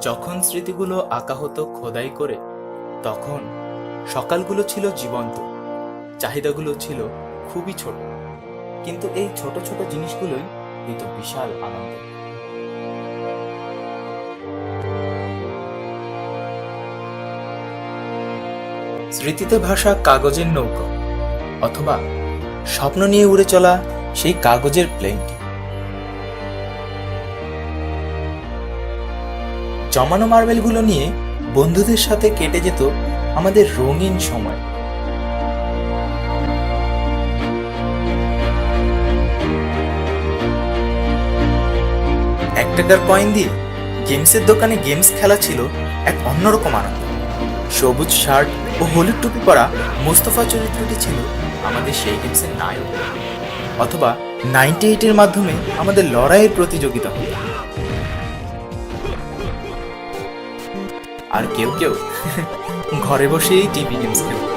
যখন স্মৃতিগুলো আঁকা হতো খোদাই করে, তখন সকালগুলো ছিল জীবন্ত, চাহিদাগুলো ছিল খুবই ছোট, কিন্তু এই ছোট ছোট জিনিসগুলোই দিত বিশাল আনন্দ। স্মৃতিতে ভাসা কাগজের নৌকো, অথবা স্বপ্ন নিয়ে উড়ে চলা সেই কাগজের প্লেনটি, জমানো মার্বেলগুলো নিয়ে বন্ধুদের সাথে কেটে যেত আমাদের রঙিন সময়। $1 কয়েন দিয়ে গেমসের দোকানে গেমস খেলা ছিল এক অন্যরকম আনন্দ। সবুজ শার্ট ও হলুদ টুপি পরা মোস্তফা চরিত্রটি ছিল আমাদের সেই গেমসের নায়ক। অথবা 98-এর মাধ্যমে আমাদের লড়াইয়ের প্রতিযোগিতা হতো। আর কেউ কেউ ঘরে বসেই টিভি গেমস খেলত।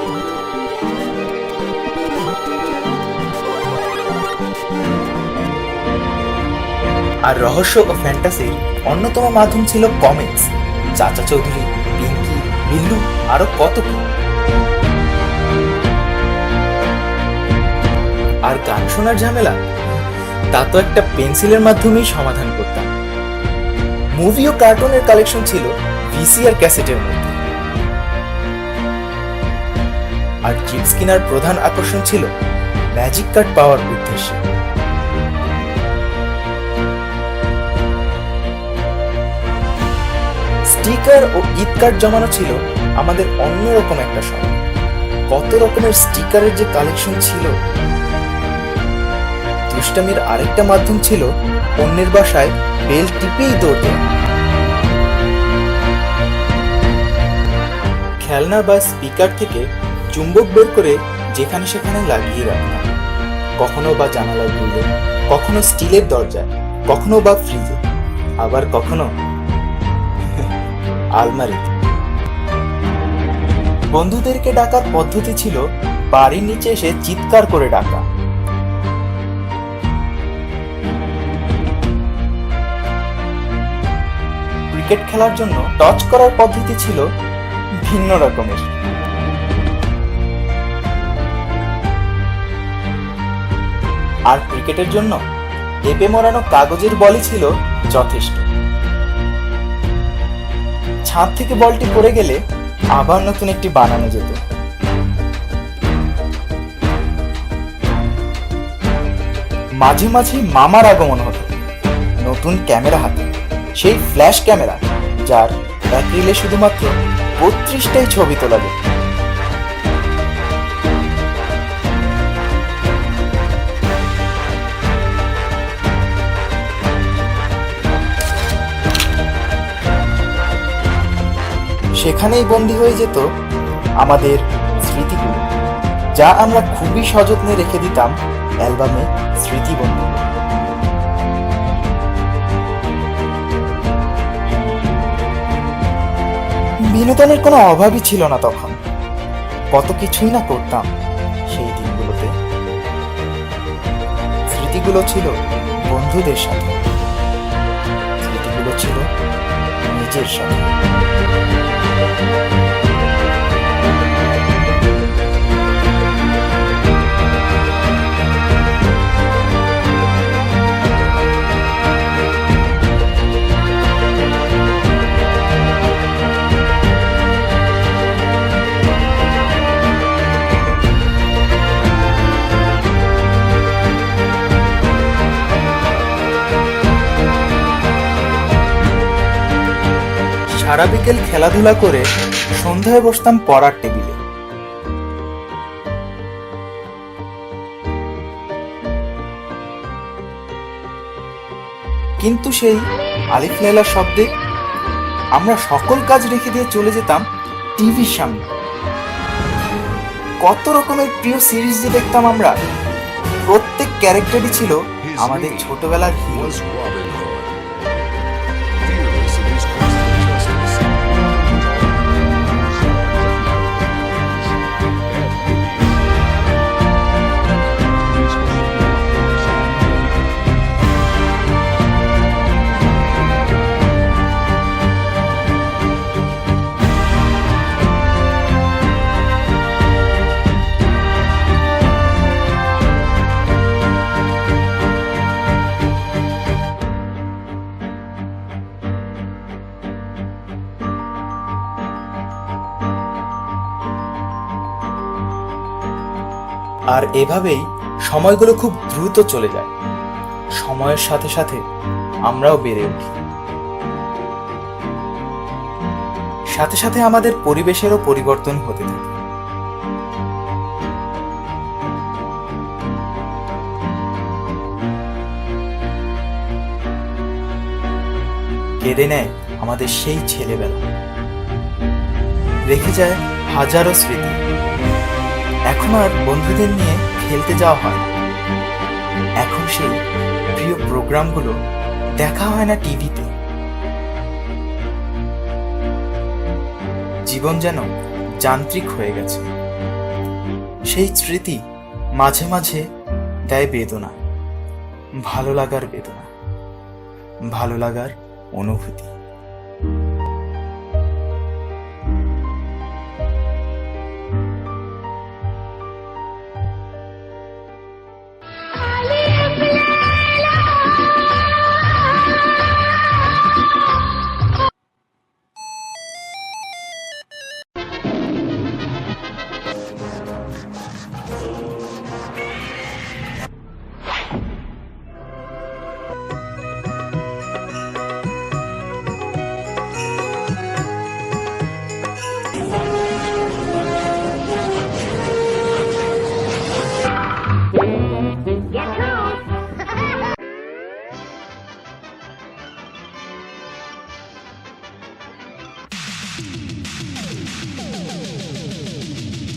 আর রহস্য ও ফ্যান্টাসির অন্যতম মাধ্যম ছিল কমিক্স, চাচা চৌধুরী, পিঙ্কি, বিল্লু, আরো কত কি। আর গান শোনার ঝামেলা, তা তো একটা পেন্সিলের মাধ্যমেই সমাধান করতাম। মুভি ও কার্টুনের কালেকশন ছিল ভিসিআর ক্যাসেটের মধ্যে। আর চিপস কেনার প্রধান আকর্ষণ ছিল ম্যাজিক কার্ড পাওয়ার উদ্দেশ্যে। স্টিকার ও ঈদ কার্ড জমানো ছিল আমাদের অন্যরকম একটা সময়। কত রকমের স্টিকারের যে কালেকশন ছিল। দুষ্টামির আরেকটা মাধ্যম ছিল অন্যের বাসায় বেল টিপেই দৌড় দেওয়া। খেলনা বা স্পিকার থেকে চুম্বক বের করে যেখানে সেখানে লাগিয়ে রাখতাম। কখনো বা জানালার গ্রিলে, কখনো স্টিলের দরজায়, কখনো বা ফ্রিজে, আবার কখনো আলমারিতে। বন্ধুদেরকে ডাকার পদ্ধতি ছিল বাড়ির নিচে এসে চিৎকার করে ডাকা। ক্রিকেট খেলার জন্য টচ করার পদ্ধতি ছিল ভিন্ন রকমের। আর ক্রিকেটের জন্য টেপে মোড়ানো কাগজের বলই ছিল যথেষ্ট। ছাদ থেকে বলটি পড়ে গেলে আবার নতুন একটি বানানো যেত। মাঝে মাঝে মামার আগমন হতো নতুন ক্যামেরা হাতে, সেই ফ্ল্যাশ ক্যামেরা যার এক রিলে শুধুমাত্র 32টাই ছবি তোলা যেত। সেখানেই বন্দী হয়ে যেত আমাদের স্মৃতিগুলো, যা আমরা খুবই সযত্নে রেখে দিতাম অ্যালবামে স্মৃতিবন্দী। বিনোদনের কোনো অভাবই ছিল না তখন। কত কিছুই না করতাম সেই দিনগুলোতে। স্মৃতিগুলো ছিল বন্ধুদের সাথে, স্মৃতিগুলো ছিল নিজের সাথে। সারা বিকেল খেলাধুলা করে সন্ধ্যায় বসতাম পড়ার টেবিলে। কিন্তু সেই আলিফ লায়লা শব্দে আমরা সকল কাজ রেখে দিয়ে চলে যেতাম টিভির সামনে। কত রকমের প্রিয় সিরিজ যে দেখতাম আমরা। প্রত্যেক ক্যারেক্টারই ছিল আমাদের ছোটবেলার হিরো। আর এভাবেই সময়গুলো খুব দ্রুত চলে যায়। সময়ের সাথে সাথে আমরাও বেড়ে উঠি, সাথে সাথে আমাদের পরিবেশেরও পরিবর্তন হতে থাকে। কেড়ে নেয় আমাদের সেই ছেলেবেলা, রেখে যায় হাজারো স্মৃতি। এখন আর বন্ধুদের নিয়ে খেলতে যাওয়া হয় না। এখন সেই প্রিয় প্রোগ্রামগুলো দেখা হয় না টিভিতে। জীবন যেন যান্ত্রিক হয়ে গেছে। সেই স্মৃতি মাঝে মাঝে দেয় বেদনা, ভালো লাগার বেদনা, ভালো লাগার অনুভূতি।